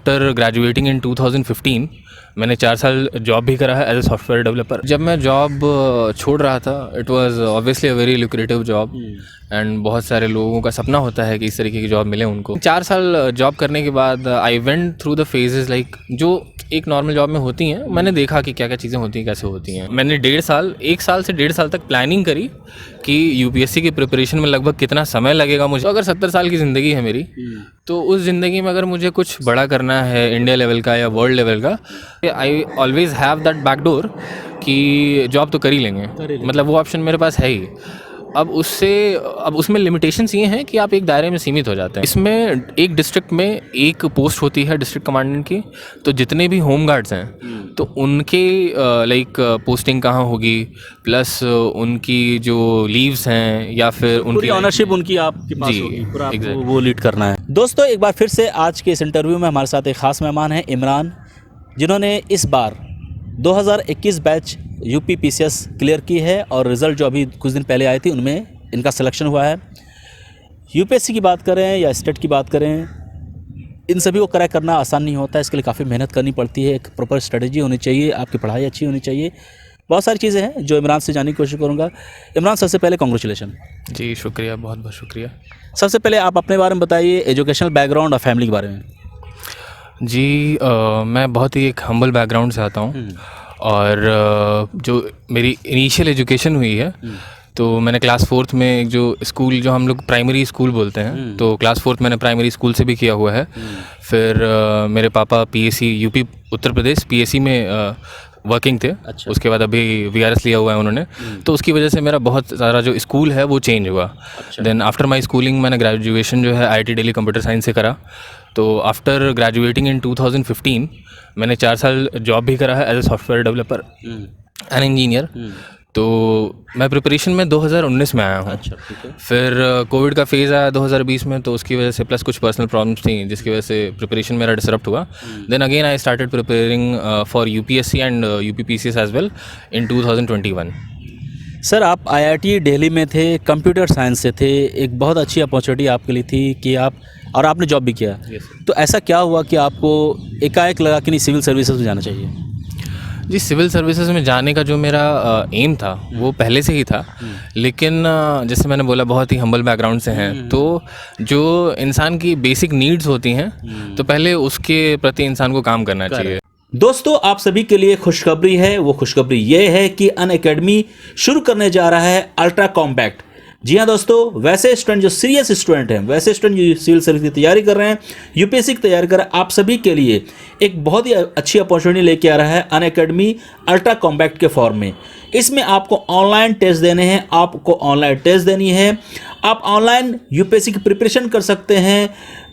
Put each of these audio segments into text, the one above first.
After graduating इन 2015 मैंने 4 साल job भी करा है एज ए सॉफ्टवेयर डेवलपर। जब मैं जॉब छोड़ रहा था, it was obviously a very lucrative job and बहुत सारे लोगों का सपना होता है कि इस तरीके की जॉब मिले उनको। 4 साल जॉब करने के बाद I went through the phases like जो एक नॉर्मल जॉब में होती हैं। मैंने देखा कि क्या क्या चीज़ें होती हैं, कैसे होती हैं। मैंने 1 साल से 1.5 साल तक प्लानिंग करी कि यूपीएससी की प्रिपरेशन में लगभग कितना समय लगेगा मुझे। तो अगर 70 साल की ज़िंदगी है मेरी, तो उस ज़िंदगी में अगर मुझे कुछ बड़ा करना है इंडिया लेवल का या वर्ल्ड लेवल का, I always have that backdoor कि जॉब तो कर ही लेंगे, मतलब वो ऑप्शन मेरे पास है ही। अब उसमें लिमिटेशंस ये हैं कि आप एक दायरे में सीमित हो जाते हैं। इसमें एक डिस्ट्रिक्ट में एक पोस्ट होती है डिस्ट्रिक्ट कमांडेंट की, तो जितने भी होम गार्ड्स हैं तो उनके लाइक पोस्टिंग कहाँ होगी, प्लस उनकी जो लीव्स हैं या फिर उनकी ऑनरशिप उनकी आपके पास होगी, पूरा आपको exactly. वो लीड करना है। दोस्तों, एक बार फिर से आज के इस इंटरव्यू में हमारे साथ एक ख़ास मेहमान हैं इमरान, जिन्होंने इस बार 2021 बैच यूपी पीसीएस क्लियर की है और रिज़ल्ट जो अभी कुछ दिन पहले आई थी उनमें इनका सिलेक्शन हुआ है। यूपीएससी की बात करें या स्टेट की बात करें, इन सभी को क्रैक करना आसान नहीं होता है। इसके लिए काफ़ी मेहनत करनी पड़ती है, एक प्रॉपर स्ट्रेटजी होनी चाहिए, आपकी पढ़ाई अच्छी होनी चाहिए, बहुत सारी चीज़ें हैं जो इमरान से जानने की कोशिश करूँगा। इमरान, सबसे पहले कॉन्ग्रेचुलेशन। जी शुक्रिया, बहुत बहुत शुक्रिया। सबसे पहले आप अपने बारे में बताइए, एजुकेशनल बैकग्राउंड और फैमिली के बारे में। जी मैं बहुत ही एक हम्बल बैकग्राउंड से आता हूँ और जो मेरी इनिशियल एजुकेशन हुई है तो मैंने क्लास 4th में एक जो स्कूल जो हम लोग प्राइमरी स्कूल बोलते हैं, तो क्लास 4th मैंने प्राइमरी स्कूल से भी किया हुआ है। फिर मेरे पापा PSC UP Uttar Pradesh PSC में वर्किंग थे। अच्छा। उसके बाद अभी वीआरएस लिया हुआ है उन्होंने, तो उसकी वजह से मेरा बहुत सारा जो स्कूल है वो चेंज हुआ। देन आफ्टर माय स्कूलिंग मैंने ग्रेजुएशन जो है आईआईटी दिल्ली कंप्यूटर साइंस से करा। तो आफ्टर ग्रेजुएटिंग इन 2015 मैंने 4 साल जॉब भी करा है as a software developer and engineer. तो मैं प्रिपरेशन में 2019 में आया हूँ। अच्छा, ठीक है। फिर कोविड का फेज़ आया 2020 में, तो उसकी वजह से प्लस कुछ पर्सनल प्रॉब्लम्स थी जिसकी वजह से प्रिपरेशन मेरा डिसरप्ट हुआ। Then again I started preparing for UPSC and UPPCS as well in 2021। Sir, आप आईआईटी दिल्ली में थे, कंप्यूटर साइंस से थे, एक बहुत अच्छी अपॉर्चुनिटी आपके लिए थी कि आप और आपने जॉब भी किया। तो ऐसा क्या हुआ कि आपको एकाएक लगा कि नहीं सिविल सर्विसेज में जाना चाहिए? जी, सिविल सर्विसेज में जाने का जो मेरा एम था वो पहले से ही था, लेकिन जैसे मैंने बोला बहुत ही हम्बल बैकग्राउंड से हैं, तो जो इंसान की बेसिक नीड्स होती हैं तो पहले उसके प्रति इंसान को काम करना चाहिए। दोस्तों, आप सभी के लिए खुशखबरी है। वो खुशखबरी ये है कि अनअकैडमी शुरू करने जा रहा है अल्ट्रा कॉम्पैक्ट। जी हाँ दोस्तों, वैसे स्टूडेंट जो सीरियस स्टूडेंट हैं, वैसे स्टूडेंट जो सिविल सर्विस की तैयारी कर रहे हैं, यूपीएससी की तैयारी कर रहे हैं, आप सभी के लिए एक बहुत ही अच्छी अपॉर्चुनिटी लेके आ रहा है अनअकैडमी अल्ट्रा कॉम्पैक्ट के फॉर्म में। इसमें आपको ऑनलाइन टेस्ट देने हैं, आपको ऑनलाइन टेस्ट देनी है, आप ऑनलाइन यूपीएससी की प्रिपरेशन कर सकते हैं,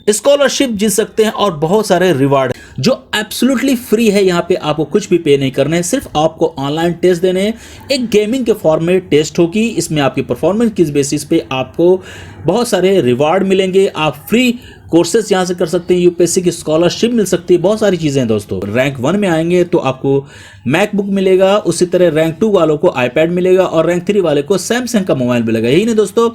स्कॉलरशिप जीत सकते हैं और बहुत सारे रिवार्ड जो एब्सोल्युटली फ्री है। यहाँ पे आपको कुछ भी पे नहीं करना है, सिर्फ आपको ऑनलाइन टेस्ट देने हैं। एक गेमिंग के फॉर्म में टेस्ट होगी, इसमें आपकी परफॉर्मेंस किस बेसिस पे आपको बहुत सारे रिवार्ड मिलेंगे। आप फ्री कोर्सेज यहाँ से कर सकते हैं, यूपीएससी की स्कॉलरशिप मिल सकती है, बहुत सारी चीज़ें हैं दोस्तों। रैंक 1 में आएंगे तो आपको मैकबुक मिलेगा, उसी तरह रैंक 2 वालों को आईपैड मिलेगा और रैंक 3 वाले को सैमसंग का मोबाइल मिलेगा। यही नहीं दोस्तों,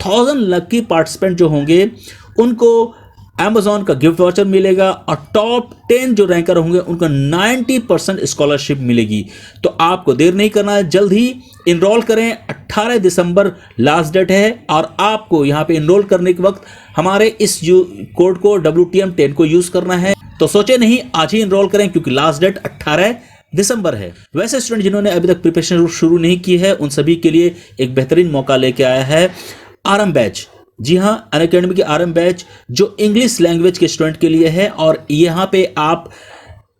1000 लकी पार्टिसिपेंट जो होंगे उनको Amazon का गिफ्ट वाउचर मिलेगा और टॉप 10 जो रैंकर होंगे उनको 90% स्कॉलरशिप मिलेगी। तो आपको देर नहीं करना है, जल्द ही इनरोल करें। 18 दिसंबर लास्ट डेट है और आपको यहाँ पे इनरोल करने के वक्त हमारे इस कोड को WTM10 को यूज करना है। तो सोचे नहीं, आज ही इनरोल करें क्योंकि लास्ट डेट 18 दिसंबर है। वैसे स्टूडेंट जिन्होंने अभी तक प्रिपरेशन शुरू नहीं की है उन सभी के लिए एक बेहतरीन मौका लेके आया है आरएम बैच। जी हाँ, अनअकैडमी की आरएम बैच जो इंग्लिश लैंग्वेज के स्टूडेंट के लिए है और यहाँ पे आप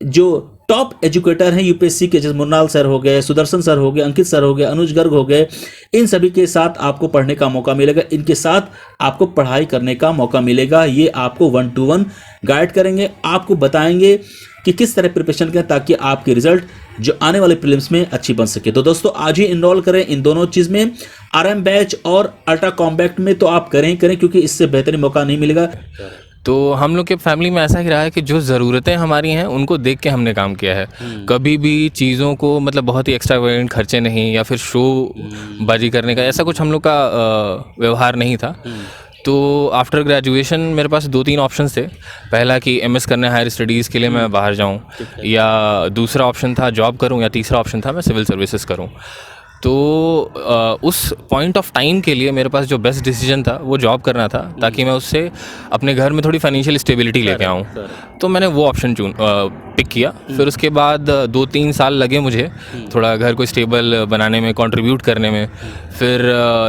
जो टॉप एजुकेटर हैं यूपीएससी के, जैसे मुन्नाल सर हो गए, सुदर्शन सर हो गए, अंकित सर हो गए, अनुज गर्ग हो गए, इन सभी के साथ आपको पढ़ने का मौका मिलेगा, इनके साथ आपको पढ़ाई करने का मौका मिलेगा। ये आपको 1 to 1 गाइड करेंगे, आपको बताएंगे कि किस तरह प्रिपरेशन करें ताकि आपके रिजल्ट जो आने वाले प्रीलिम्स में अच्छी बन सके। तो दोस्तों आज ही इनरोल करें इन दोनों चीज़ में, आरएम बैच और अल्ट्रा कॉम्पैक्ट में। तो आप करें क्योंकि इससे बेहतरीन मौका नहीं मिलेगा। तो हम लोग के फैमिली में ऐसा ही रहा है कि जो ज़रूरतें हमारी हैं उनको देख के हमने काम किया है। कभी भी चीज़ों को मतलब बहुत ही एक्स्ट्रावेगेंट खर्चे नहीं या फिर शो बाजी करने का ऐसा कुछ हम लोग का व्यवहार नहीं था। तो आफ्टर ग्रेजुएशन मेरे पास 2-3 ऑप्शंस थे। पहला कि एमएस करना है हायर स्टडीज़ के लिए मैं बाहर जाऊं, या दूसरा ऑप्शन था जॉब करूं, या तीसरा ऑप्शन था मैं सिविल सर्विसेज करूं। तो उस पॉइंट ऑफ टाइम के लिए मेरे पास जो बेस्ट डिसीजन था वो जॉब करना था, ताकि मैं उससे अपने घर में थोड़ी फाइनेंशियल स्टेबिलिटी लेके आऊँ। तो मैंने वो ऑप्शन पिक किया। फिर उसके बाद 2-3 साल लगे मुझे थोड़ा घर को स्टेबल बनाने में, कंट्रीब्यूट करने में। फिर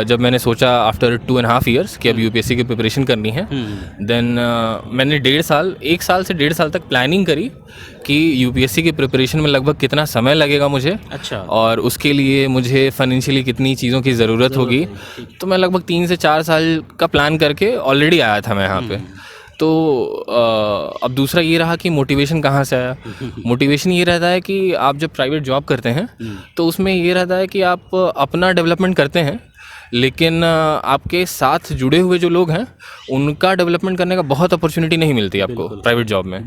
जब मैंने सोचा आफ्टर 2.5 ईयर्स कि अब यूपीएससी की प्रिपरेशन करनी है, देन मैंने 1 साल से 1.5 साल तक प्लानिंग करी कि यूपीएससी की प्रिपरेशन में लगभग कितना समय लगेगा मुझे, अच्छा, और उसके लिए मुझे फाइनेंशियली कितनी चीज़ों की ज़रूरत होगी। तो मैं लगभग 3 से 4 साल का प्लान करके ऑलरेडी आया था मैं यहाँ पे। तो अब दूसरा ये रहा कि मोटिवेशन कहाँ से आया। मोटिवेशन ये रहता है कि आप जब प्राइवेट जॉब करते हैं तो उसमें ये रहता है कि आप अपना डेवलपमेंट करते हैं, लेकिन आपके साथ जुड़े हुए जो लोग हैं उनका डेवलपमेंट करने का बहुत अपॉर्चुनिटी नहीं मिलती आपको प्राइवेट जॉब में।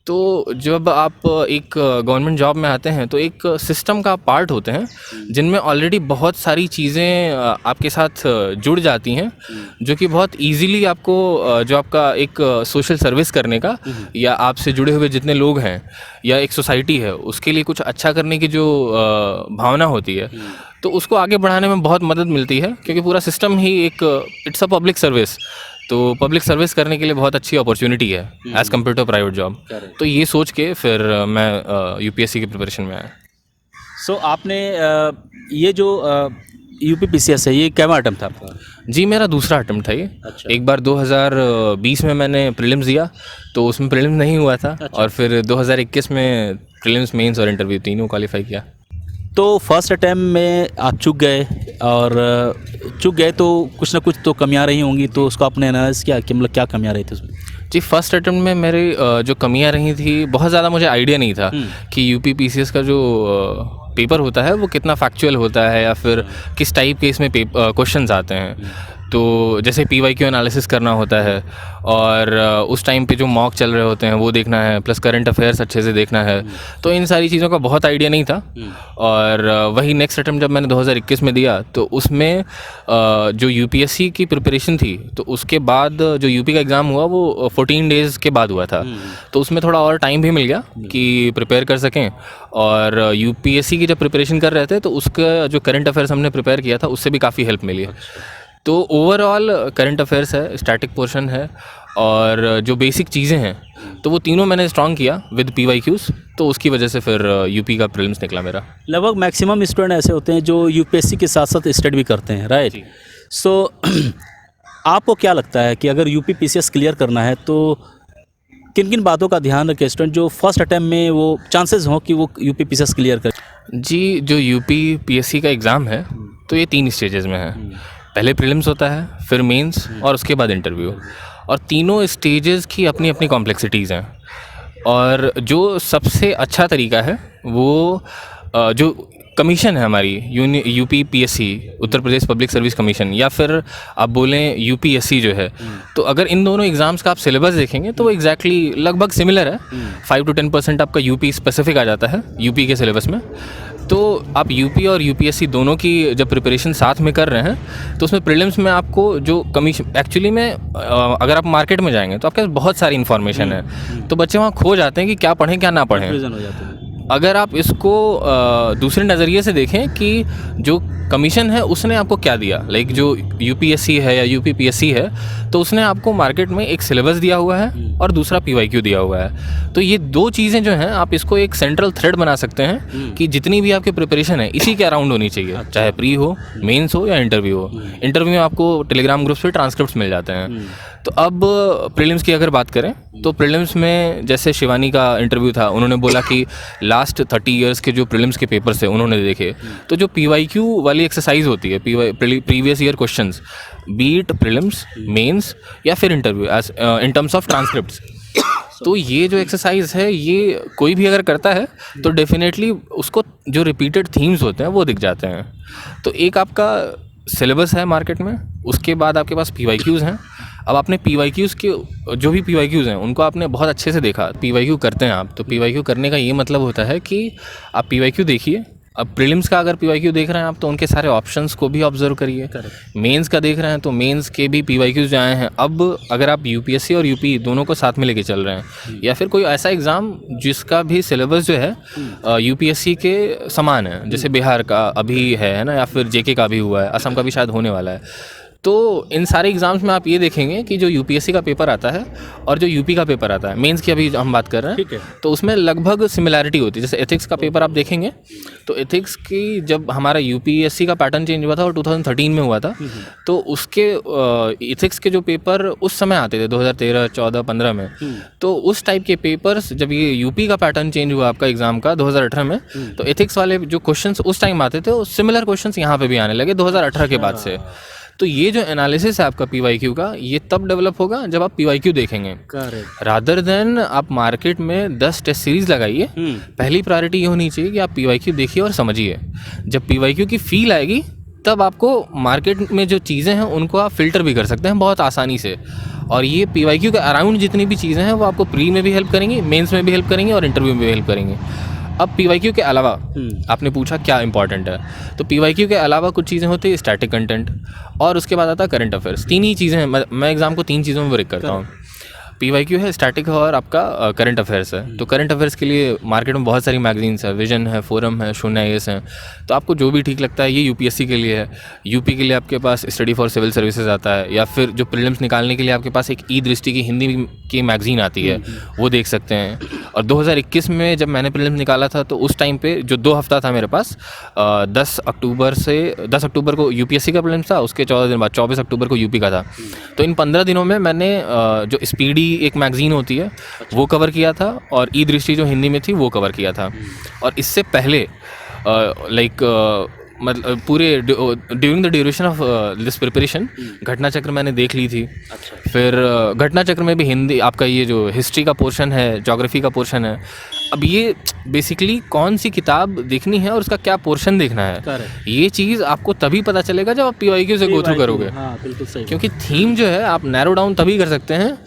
तो जब आप एक गवर्नमेंट जॉब में आते हैं तो एक सिस्टम का पार्ट होते हैं जिनमें ऑलरेडी बहुत सारी चीज़ें आपके साथ जुड़ जाती हैं, जो कि बहुत इजीली आपको जो आपका एक सोशल सर्विस करने का, या आपसे जुड़े हुए जितने लोग हैं या एक सोसाइटी है उसके लिए कुछ अच्छा करने की जो भावना होती है, तो उसको आगे बढ़ाने में बहुत मदद मिलती है, क्योंकि पूरा सिस्टम ही एक इट्स अ पब्लिक सर्विस। तो पब्लिक सर्विस करने के लिए बहुत अच्छी अपॉर्चुनिटी है as compared to private job. तो ये सोच के फिर मैं यूपीएससी की प्रिपरेशन में आया। सो आपने ये जो यूपीपीसीएस है, ये क्या अटेम्प्ट था आपका? जी, मेरा दूसरा अटेम्प्ट था ये। अच्छा। एक बार 2020 में मैंने प्रीलिम्स दिया तो उसमें प्रीलिम्स नहीं हुआ था। अच्छा। और फिर 2021 में प्रीलिम्स, मेंस और इंटरव्यू तीनों क्वालिफाई किया। तो फर्स्ट अटैम्प्ट में आप चूक गए, और चूक गए तो कुछ ना कुछ तो कमियां रही होंगी, तो उसको आपने एनालाइज किया कि मतलब क्या कमियां रही थी उसमें? जी, फर्स्ट अटेम्प्ट में मेरी जो कमियां रही थी, बहुत ज़्यादा मुझे आइडिया नहीं था कि यूपीपीसीएस का जो पेपर होता है वो कितना फैक्चुअल होता है, या फिर किस टाइप के इसमें क्वेश्चंस आते हैं। तो जैसे पीवाईक्यू एनालिसिस करना होता है, और उस टाइम पे जो मॉक चल रहे होते हैं वो देखना है, प्लस करंट अफेयर्स अच्छे से देखना है। तो इन सारी चीज़ों का बहुत आइडिया नहीं था। और वही नेक्स्ट अटेम्प्ट जब मैंने 2021 में दिया तो उसमें जो यूपीएससी की प्रिपरेशन थी, तो उसके बाद जो यूपी का एग्ज़ाम हुआ वो 14 डेज़ के बाद हुआ था। तो उसमें थोड़ा और टाइम भी मिल गया कि प्रिपेयर कर सकें। और यूपीएससी की जब प्रिपरेशन कर रहे थे तो उसका जो करंट अफेयर्स हमने प्रिपेयर किया था उससे भी काफ़ी हेल्प मिली है। तो ओवरऑल करंट अफेयर्स है, स्टैटिक पोर्शन है, और जो बेसिक चीज़ें हैं, तो वो तीनों मैंने स्ट्रॉन्ग किया विद पीवाईक्यूज़। तो उसकी वजह से फिर यूपी का प्रीलिम्स निकला मेरा। लगभग मैक्सिमम स्टूडेंट ऐसे होते हैं जो यूपीएससी के साथ साथ स्टडी भी करते हैं, राइट? सो आपको क्या लगता है कि अगर यूपीपीसीएस क्लियर करना है तो किन किन बातों का ध्यान रखें स्टूडेंट, जो फर्स्ट अटैम्प्ट में वो चांसेस हों कि वो यूपीपीसीएस क्लियर करें? जी, जो यूपीपीएससी का एग्ज़ाम है तो ये 3 स्टेजेस में है। पहले प्रीलिम्स होता है, फिर मेंस, और उसके बाद इंटरव्यू। और तीनों स्टेजेस की अपनी अपनी कॉम्प्लेक्सिटीज़ हैं। और जो सबसे अच्छा तरीका है वो जो कमीशन है हमारी UPPSC, Uttar Pradesh public service commission, या फिर आप बोलें यूपीएससी जो है, तो अगर इन दोनों एग्ज़ाम्स का आप सिलेबस देखेंगे तो वो एग्जैक्टली लगभग सिमिलर है। 5 to 10% आपका यूपी स्पेसिफिक आ जाता है यूपी के सिलेबस में। तो आप यूपी और यूपीएससी दोनों की जब प्रिपरेशन साथ में कर रहे हैं तो उसमें प्रीलिम्स में आपको जो कमीशन, एक्चुअली में अगर आप मार्केट में जाएंगे तो आपके पास बहुत सारी इन्फॉर्मेशन है, तो बच्चे वहाँ खो जाते हैं कि क्या पढ़ें क्या ना पढ़ें। अगर आप इसको दूसरे नज़रिए से देखें कि जो कमीशन है उसने आपको क्या दिया, लाइक जो यूपीएससी है या यूपीपीएससी है तो उसने आपको मार्केट में एक सिलेबस दिया हुआ है और दूसरा पीवाईक्यू दिया हुआ है। तो ये दो चीज़ें जो हैं आप इसको एक सेंट्रल थ्रेड बना सकते हैं कि जितनी भी आपकी प्रिपरेशन है इसी के अराउंड होनी चाहिए, चाहे प्री हो, मेंस हो या इंटरव्यू हो। इंटरव्यू में आपको टेलीग्राम ग्रुप पे ट्रांसक्रिप्ट्स मिल जाते हैं। तो अब प्रीलिम्स की अगर बात करें तो प्रीलिम्स में जैसे शिवानी का इंटरव्यू था, उन्होंने बोला कि लास्ट 30 इयर्स के जो प्रीलिम्स के पेपर्स थे उन्होंने देखे, तो जो पीवाईक्यू वाली एक्सरसाइज होती है, previous year questions, be it prelims, mains या फिर interview as in terms of transcripts, तो ये जो एक्सरसाइज है ये कोई भी अगर करता है तो डेफिनेटली उसको जो रिपीटेड थीम्स होते हैं वो दिख जाते हैं। तो एक आपका सिलेबस है मार्केट में, उसके बाद आपके पास पीवाईक्यूज़ हैं। अब आपने पीवाईक्यूज़ के जो भी पीवाईक्यूज़ हैं उनको आपने बहुत अच्छे से देखा, पीवाईक्यू करते हैं आप, तो पीवाईक्यू करने का ये मतलब होता है कि आप पीवाईक्यू देखिए, अब प्रीलिम्स का अगर पीवाईक्यू देख रहे हैं आप तो उनके सारे ऑप्शंस को भी ऑब्जर्व करिए। मेंस का देख रहे हैं तो मेंस के भी पीवाईक्यूज जो आए हैं, अब अगर आप यूपीएससी और यूपी दोनों को साथ में लेके चल रहे हैं या फिर कोई ऐसा एग्ज़ाम जिसका भी सिलेबस जो है यूपीएससी के समान है, जैसे बिहार का अभी है ना, या फिर जेके का भी हुआ है, असम का भी शायद होने वाला है, तो इन सारे एग्ज़ाम्स में आप ये देखेंगे कि जो यूपीएससी का पेपर आता है और जो यूपी का पेपर आता है, मेंस की अभी हम बात कर रहे हैं, तो उसमें लगभग सिमिलैरिटी होती है। जैसे एथिक्स का पेपर आप देखेंगे तो एथिक्स की जब हमारा यूपीएससी का पैटर्न चेंज हुआ था और 2013 में हुआ था, तो उसके एथिक्स के जो पेपर उस समय आते थे 2013, 14, 15 में, तो उस टाइप के पेपर्स जब ये यूपी का पैटर्न चेंज हुआ आपका एग्ज़ाम का 2018 में, तो एथिक्स वाले जो क्वेश्चंस उस टाइम आते थे वो सिमिलर क्वेश्चंस यहाँ पे भी आने लगे 2018 के बाद से। तो ये जो एनालिसिस है आपका पीवाईक्यू का, ये तब डेवलप होगा जब आप पीवाईक्यू देखेंगे, रादर देन आप मार्केट में 10 टेस्ट सीरीज लगाइए। पहली प्रायोरिटी ये होनी चाहिए कि आप पीवाईक्यू देखिए और समझिए। जब पीवाईक्यू की फील आएगी तब आपको मार्केट में जो चीज़ें हैं उनको आप फिल्टर भी कर सकते हैं बहुत आसानी से। और ये पीवाईक्यू के अराउंड जितनी भी चीज़ें हैं वो आपको प्री में भी हेल्प करेंगी, मेंस में भी हेल्प करेंगी और इंटरव्यू में भी हेल्प करेंगी। अब पीवाईक्यू के अलावा आपने पूछा क्या इंपॉर्टेंट है, तो पीवाईक्यू के अलावा कुछ चीज़ें होती है स्टैटिक कंटेंट, और उसके बाद आता है करंट अफेयर्स। 3 ही चीज़ें हैं, मैं एग्ज़ाम को 3 चीज़ों में ब्रेक करता हूँ। पीवाईक्यू है, स्टैटिक है और आपका करंट अफेयर्स है। तो करंट अफेयर्स के लिए मार्केट में बहुत सारी मैगजीन्स है, विजन है, फोरम है, शून्य आईएएस हैं, तो आपको जो भी ठीक लगता है। ये यूपीएससी के लिए है, यूपी के लिए आपके पास स्टडी फॉर सिविल सर्विसेज आता है, या फिर जो प्रीलिम्स निकालने के लिए आपके पास एक ई दृष्टि की हिंदी की मैगजीन आती है, वो देख सकते हैं। और 2021 में जब मैंने प्रीलिम्स निकाला था तो उस टाइम पे जो 2 हफ्ता था मेरे पास, 10 अक्टूबर को यूपीएससी का प्रीलिम्स था, उसके 14 दिन बाद 24 अक्टूबर को यूपी का था। तो इन 15 दिनों में मैंने जो स्पीडी एक मैगजीन होती है वो कवर किया था, और ई दृष्टि जो हिंदी में थी वो कवर किया था। और इससे पहले मतलब पूरे during the duration of this preparation घटना चक्र मैंने देख ली थी। फिर घटना चक्र में भी हिंदी आपका ये जो हिस्ट्री का पोर्शन है, ज्योग्राफी का पोर्शन है, अब ये बेसिकली कौन सी किताब देखनी है और उसका क्या पोर्शन देखना है, ये चीज़ आपको तभी पता चलेगा जब आप पीवाईक्यू से गो थ्रू करोगे। बिल्कुल सही। क्योंकि थीम जो है आप नैरो डाउन तभी कर सकते हैं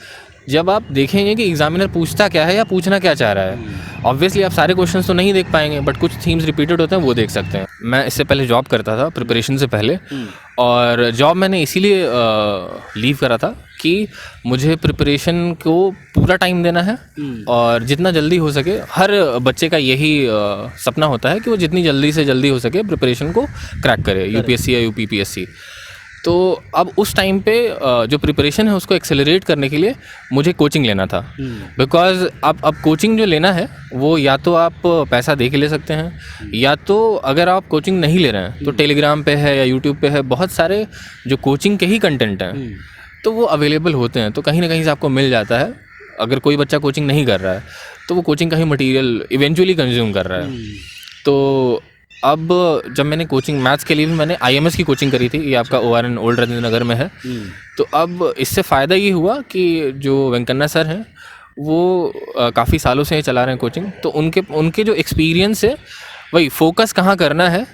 जब आप देखेंगे कि एग्जामिनर पूछता क्या है या पूछना क्या चाह रहा है। ऑब्वियसली आप सारे क्वेश्चंस तो नहीं देख पाएंगे, बट कुछ थीम्स रिपीटेड होते हैं वो देख सकते हैं। मैं इससे पहले जॉब करता था प्रिपरेशन से पहले, और जॉब मैंने इसीलिए लीव करा था कि मुझे प्रिपरेशन को पूरा टाइम देना है, और जितना जल्दी हो सके, हर बच्चे का यही सपना होता है कि वो जितनी जल्दी से जल्दी हो सके प्रिपरेशन को क्रैक करे, यूपीएससी या यूपीपीएससी। तो अब उस टाइम पे जो प्रिपरेशन है उसको एक्सेलरेट करने के लिए मुझे कोचिंग लेना था, बिकॉज अब कोचिंग जो लेना है वो या तो आप पैसा दे के ले सकते हैं, या तो अगर आप कोचिंग नहीं ले रहे हैं तो टेलीग्राम पे है या यूट्यूब पे है, बहुत सारे जो कोचिंग के ही कंटेंट हैं तो वो अवेलेबल होते हैं, तो कहीं ना कहीं से आपको मिल जाता है। अगर कोई बच्चा कोचिंग नहीं कर रहा है तो वो कोचिंग का ही मटीरियल इवेंचुअली कंज्यूम कर रहा है। तो अब जब मैंने कोचिंग मैथ्स के लिए भी मैंने आईएमएस की कोचिंग करी थी, ये आपका ओआरएन ओल्ड राजेंद्र नगर में है। तो अब इससे फ़ायदा ये हुआ कि जो वेंकन्ना सर हैं वो काफ़ी सालों से चला रहे हैं कोचिंग, तो उनके जो एक्सपीरियंस है वही फोकस कहाँ करना है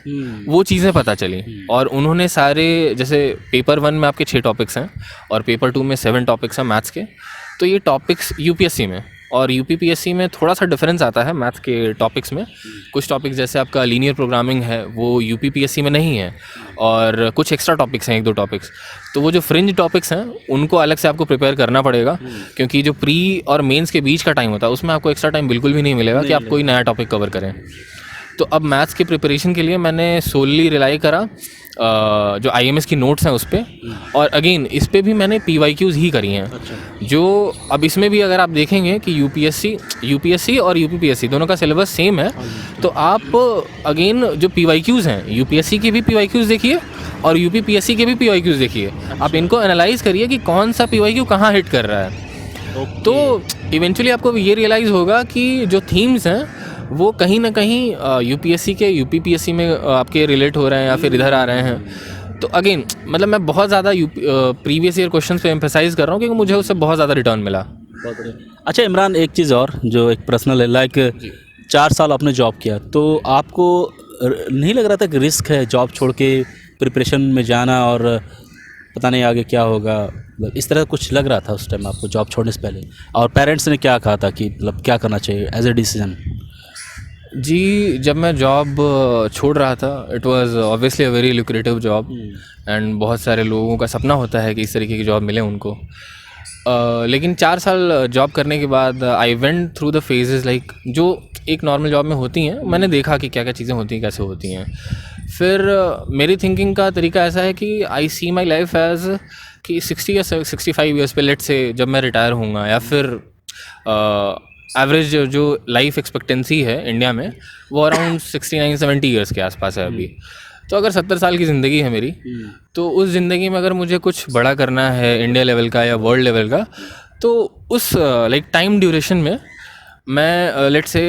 वो चीज़ें पता चली। और उन्होंने सारे, जैसे पेपर 1 में आपके 6 टॉपिक्स हैं और पेपर 2 में 7 टॉपिक्स हैं मैथ्स के, तो ये टॉपिक्स यूपीएससी में और यूपीपीएससी में थोड़ा सा डिफरेंस आता है मैथ्स के टॉपिक्स में। कुछ टॉपिक्स जैसे आपका लीनियर प्रोग्रामिंग है वो यूपीपीएससी में नहीं है, और कुछ एक्स्ट्रा टॉपिक्स हैं 1-2 टॉपिक्स, तो वो जो फ्रिंज टॉपिक्स हैं उनको अलग से आपको प्रिपेयर करना पड़ेगा, क्योंकि जो प्री और मेंस के बीच का टाइम होता है उसमें आपको एक्स्ट्रा टाइम बिल्कुल भी नहीं मिलेगा कि आप कोई नया टॉपिक कवर करें। तो अब मैथ्स के प्रिपरेशन के लिए मैंने सोलली रिलाई करा जो आईएमएस की नोट्स हैं उस पर, और अगेन इस पर भी मैंने पीवाईक्यूज़ ही करी हैं। जो अब इसमें भी अगर आप देखेंगे कि यूपीएससी और यूपीपीएससी दोनों का सिलेबस सेम है, तो आप अगेन जो पीवाईक्यूज़ हैं यूपीएससी के भी पीवाईक्यूज़ देखिए और यूपीपीएससी के भी पीवाईक्यूज़ देखिए। आप इनको एनालाइज करिए कि कौन सा पीवाईक्यू कहाँ हिट कर रहा है। तो इवेंचुअली आपको ये रियलाइज़ होगा कि जो थीम्स हैं वो कहीं ना कहीं यूपीएससी के यूपीपीएससी में आपके रिलेट हो रहे हैं या फिर इधर आ रहे हैं। तो अगेन मतलब मैं बहुत ज़्यादा प्रीवियस ईयर क्वेश्चंस पे एम्फेसाइज कर रहा हूँ क्योंकि मुझे उससे बहुत ज़्यादा रिटर्न मिला। बहुत बढ़िया। अच्छा इमरान, एक चीज़ और जो एक पर्सनल है, लाइक 4 साल आपने जॉब किया, तो आपको नहीं लग रहा था कि रिस्क है जॉब छोड़ के प्रिपरेशन में जाना और पता नहीं आगे क्या होगा, इस तरह कुछ लग रहा था उस टाइम आपको जॉब छोड़ने से पहले? और पेरेंट्स ने क्या कहा था कि मतलब क्या करना चाहिए एज ए डिसीजन? जी, जब मैं जॉब छोड़ रहा था, it was obviously a very lucrative job and बहुत सारे लोगों का सपना होता है कि इस तरीके की जॉब मिले उनको। लेकिन 4 साल जॉब करने के बाद I went through the phases like जो एक नॉर्मल जॉब में होती हैं। मैंने देखा कि क्या क्या चीज़ें होती हैं, कैसे होती हैं। फिर मेरी थिंकिंग का तरीका ऐसा है कि आई सी माई लाइफ एज कि 60 या 65 ईयर्स पे लेट से जब मैं रिटायर होऊंगा, या फिर एवरेज जो लाइफ एक्सपेक्टेंसी है इंडिया में वो अराउंड 69-70 ईयर्स के आसपास है अभी। तो अगर 70 साल की ज़िंदगी है मेरी, तो उस ज़िंदगी में अगर मुझे कुछ बड़ा करना है इंडिया लेवल का या वर्ल्ड लेवल का, तो उस लाइक टाइम ड्यूरेशन में मैं लेट से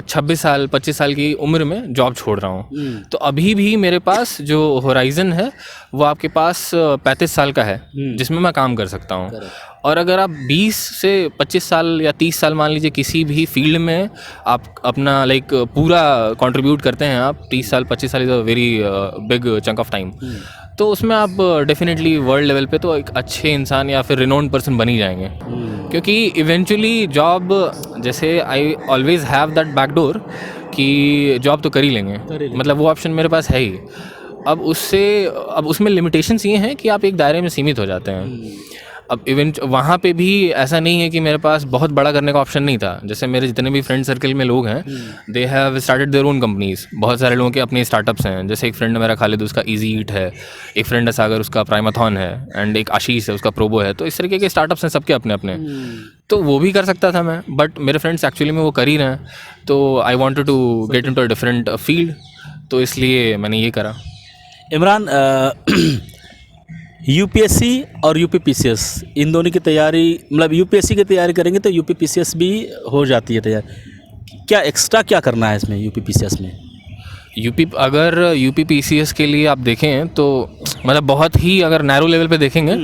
26 साल 25 साल की उम्र में जॉब छोड़ रहा हूँ। तो अभी भी मेरे पास जो होराइज़न है वो आपके पास 35 साल का है जिसमें मैं काम कर सकता हूँ। और अगर आप 20 से 25 साल या 30 साल मान लीजिए किसी भी फील्ड में आप अपना लाइक पूरा कंट्रीब्यूट करते हैं, आप 30 साल 25 साल is a very big chunk of time, तो उसमें आप डेफिनेटली वर्ल्ड लेवल पे तो एक अच्छे इंसान या फिर रिनोन्ड पर्सन बन ही जाएंगे। क्योंकि इवेंचुअली जॉब, जैसे I always have that backdoor कि जॉब तो कर ही लेंगे, मतलब वो ऑप्शन मेरे पास है ही। अब उसमें लिमिटेशंस ये हैं कि आप एक दायरे में सीमित हो जाते हैं। अब इवेंट वहाँ पे भी ऐसा नहीं है कि मेरे पास बहुत बड़ा करने का ऑप्शन नहीं था। जैसे मेरे जितने भी फ्रेंड सर्कल में लोग हैं, they have started their own companies. बहुत सारे लोगों के अपने स्टार्टअप्स हैं। जैसे एक फ्रेंड है मेरा खालिद, उसका इजी ईट है। एक फ्रेंड है सागर, उसका प्राइमाथॉन है। एंड एक आशीष है, उसका प्रोबो है। तो इस तरीके के स्टार्टअप्स हैं सबके अपने अपने। तो वो भी कर सकता था मैं, बट मेरे फ्रेंड्स एक्चुअली में वो कर ही रहे हैं। तो I wanted to get into a different field, तो इसलिए मैंने ये करा। इमरान, यूपीएससी और यूपीपीसीएस इन दोनों की तैयारी, मतलब यूपीएससी की तैयारी करेंगे तो यूपीपीसीएस भी हो जाती है तैयार। क्या एक्स्ट्रा क्या करना है इसमें यूपीपीसीएस में? अगर यूपीपीसीएस के लिए आप देखें तो मतलब बहुत ही अगर नैरो लेवल पे देखेंगे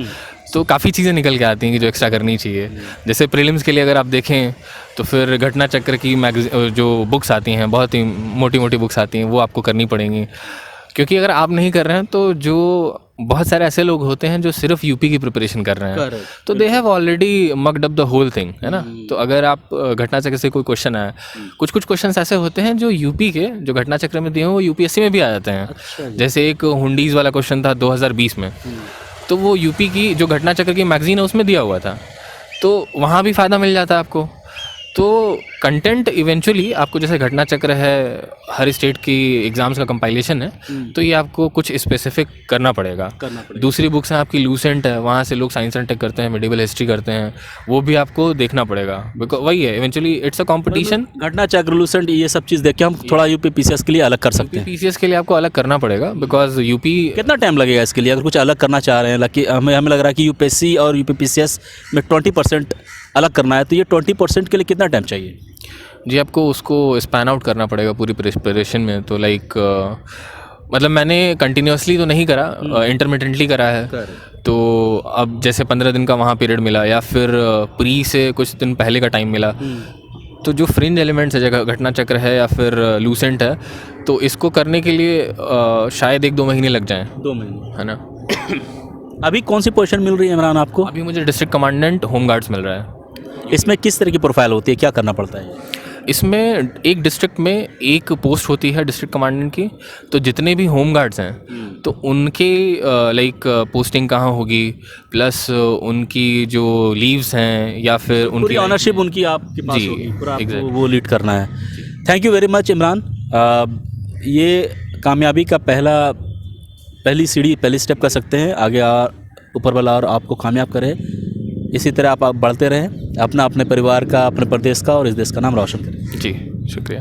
तो काफ़ी चीज़ें निकल के आती हैं कि जो एक्स्ट्रा करनी चाहिए। जैसे प्रीलिम्स के लिए अगर आप देखें तो फिर घटना चक्र की जो बुक्स आती हैं, बहुत ही मोटी मोटी बुक्स आती हैं, वो आपको करनी पड़ेंगी। क्योंकि अगर आप नहीं कर रहे हैं तो जो बहुत सारे ऐसे लोग होते हैं जो सिर्फ यूपी की प्रिपरेशन कर रहे हैं, तो they have already mucked up the whole thing, है ना। तो अगर आप घटना चक्र से कोई क्वेश्चन आए, कुछ क्वेश्चंस ऐसे होते हैं जो यूपी के जो घटना चक्र में दिए हैं वो यूपीएससी में भी आ जाते हैं। जैसे एक हुंडीज़ वाला क्वेश्चन था 2020 में, तो वो यूपी की जो घटना चक्र की मैगजीन है उसमें दिया हुआ था, तो वहाँ भी फ़ायदा मिल जाता है आपको। तो कंटेंट इवेंचुअली आपको, जैसे घटना चक्र है, हर स्टेट की एग्ज़ाम्स का कंपाइलेशन है, तो ये आपको कुछ स्पेसिफिक करना पड़ेगा। दूसरी बुक्स हैं आपकी, लूसेंट है, वहाँ से लोग साइंस एंड टेक करते हैं, मेडिवल हिस्ट्री करते हैं, वो भी आपको देखना पड़ेगा। बिकॉज वही है, इवेंचुअली इट्स अ कॉम्पिटिशन। घटना चक्र, लूसेंट, ये सब चीज़ देख के हम थोड़ा यूपीपीसीएस के लिए अलग कर सकते हैं। पीसीएस के लिए आपको अलग करना पड़ेगा, बिकॉज यूपी। कितना टाइम लगेगा इसके लिए अगर कुछ अलग करना चाह रहे हैं? हमें लग रहा है कि यूपीएससी और यूपीपीसीएस में 20% अलग करना है, तो ये 20% के लिए कितना टाइम चाहिए? जी, आपको उसको स्पैन आउट करना पड़ेगा पूरी प्रिपरेशन में। तो लाइक मतलब मैंने कंटिन्यूसली तो नहीं करा, इंटरमिटेंटली करा है। तो अब जैसे 15 दिन का वहाँ पीरियड मिला, या फिर प्री से कुछ दिन पहले का टाइम मिला, तो जो फ्रिंज एलिमेंट्स है, जगह घटना चक्र है या फिर लूसेंट है, तो इसको करने के लिए शायद 1-2 महीने लग जाएँ। 2 महीने, है ना। अभी कौन सी पोजीशन मिल रही है इमरान आपको? अभी मुझे डिस्ट्रिक्ट कमांडेंट होम गार्ड्स मिल रहा है। इसमें किस तरह की प्रोफाइल होती है, क्या करना पड़ता है? इसमें एक डिस्ट्रिक्ट में एक पोस्ट होती है डिस्ट्रिक्ट कमांडेंट की। तो जितने भी होम गार्ड्स हैं तो उनके लाइक पोस्टिंग कहाँ होगी, प्लस उनकी जो लीव्स हैं या फिर उनकी ऑनरशिप उनकी आपके पास होगी, पूरा आपको exactly. वो लीड करना है। Thank you very much Imran. ये कामयाबी का पहली सीढ़ी, पहली स्टेप कर सकते हैं। आगे ऊपर वाला और आपको कामयाब करे, इसी तरह आप बढ़ते रहें, अपने परिवार का, अपने प्रदेश का और इस देश का नाम रोशन करें। जी, शुक्रिया।